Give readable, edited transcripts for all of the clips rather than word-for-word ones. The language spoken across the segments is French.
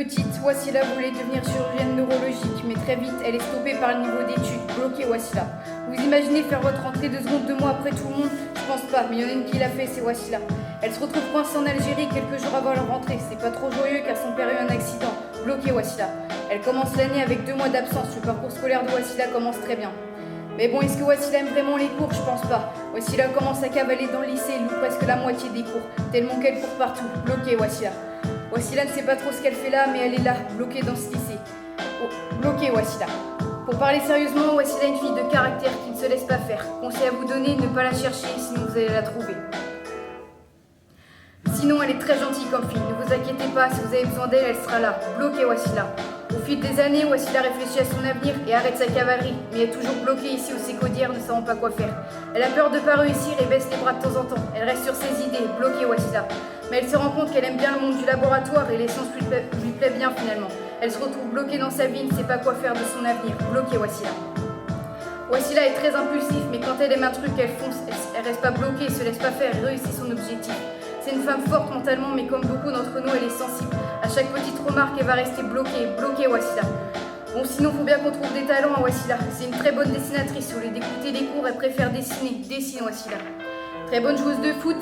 Petite, Wassila voulait devenir chirurgienne neurologique, mais très vite, elle est stoppée par le niveau d'études. Bloquée, Wassila. Vous imaginez faire votre entrée 2 secondes, 2 mois après tout le monde? Je pense pas, mais il y en a une qui l'a fait, c'est Wassila. Elle se retrouve coincée en Algérie quelques jours avant leur rentrée. C'est pas trop joyeux car son père a eu un accident. Bloquée, Wassila. Elle commence l'année avec 2 mois d'absence. Le parcours scolaire de Wassila commence très bien. Mais bon, est-ce que Wassila aime vraiment les cours? Je pense pas. Wassila commence à cavaler dans le lycée, elle loupe presque la moitié des cours, tellement qu'elle court partout. Bloquée, Wassila. Wassila ne sait pas trop ce qu'elle fait là, mais elle est là, bloquée dans ce lycée. Oh, bloquée, Wassila. Pour parler sérieusement, Wassila est une fille de caractère qui ne se laisse pas faire. Conseil à vous donner, ne pas la chercher, sinon vous allez la trouver. Sinon, elle est très gentille comme fille. Ne vous inquiétez pas, si vous avez besoin d'elle, elle sera là. Bloquée, Wassila. Au fil des années, Wassila réfléchit à son avenir et arrête sa cavalerie. Mais elle est toujours bloquée ici au Sécaudière, ne savant pas quoi faire. Elle a peur de ne pas réussir et baisse les bras de temps en temps. Elle reste sur ses idées, bloquée, Wassila. Mais elle se rend compte qu'elle aime bien le monde du laboratoire et les sciences lui plaît bien finalement. Elle se retrouve bloquée dans sa vie, ne sait pas quoi faire de son avenir. Bloquée, Wassila. Wassila est très impulsive, mais quand elle aime un truc, elle fonce. Elle reste pas bloquée, se laisse pas faire et réussit son objectif. C'est une femme forte mentalement, mais comme beaucoup d'entre nous, elle est sensible. À chaque petite remarque, elle va rester bloquée, Wassila. Bon, sinon, faut bien qu'on trouve des talents à Wassila. C'est une très bonne dessinatrice. Au lieu d'écouter des cours, elle préfère dessiner. Dessine, Wassila. Très bonne joueuse de foot.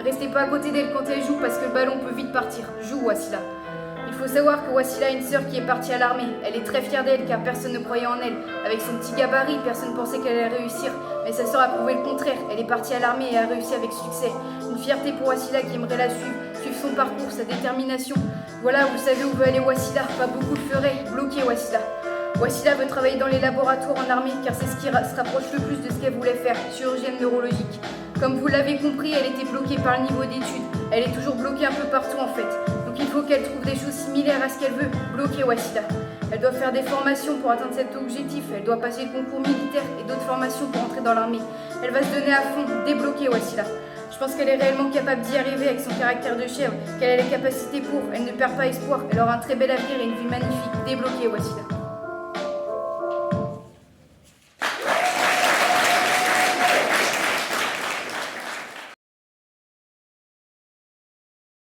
Restez pas à côté d'elle quand elle joue parce que le ballon peut vite partir. Joue, Wassila. Il faut savoir que Wassila a une sœur qui est partie à l'armée. Elle est très fière d'elle car personne ne croyait en elle. Avec son petit gabarit, personne ne pensait qu'elle allait réussir. Mais sa sœur a prouvé le contraire. Elle est partie à l'armée et a réussi avec succès. Une fierté pour Wassila qui aimerait la suivre son parcours, sa détermination. Voilà, vous savez où veut aller Wassila. Pas beaucoup le feraient. Bloquée, Wassila. Wassila veut travailler dans les laboratoires en armée car c'est ce qui se rapproche le plus de ce qu'elle voulait faire, chirurgienne neurologique. Comme vous l'avez compris, elle était bloquée par le niveau d'études. Elle est toujours bloquée un peu partout en fait. Donc il faut qu'elle trouve des choses similaires à ce qu'elle veut. Bloquée, Wassila. Elle doit faire des formations pour atteindre cet objectif. Elle doit passer le concours militaire et d'autres formations pour entrer dans l'armée. Elle va se donner à fond, débloquée, Wassila. Je pense qu'elle est réellement capable d'y arriver avec son caractère de chèvre, qu'elle a les capacités pour. Elle ne perd pas espoir. Elle aura un très bel avenir et une vie magnifique. Débloquée, Wassila.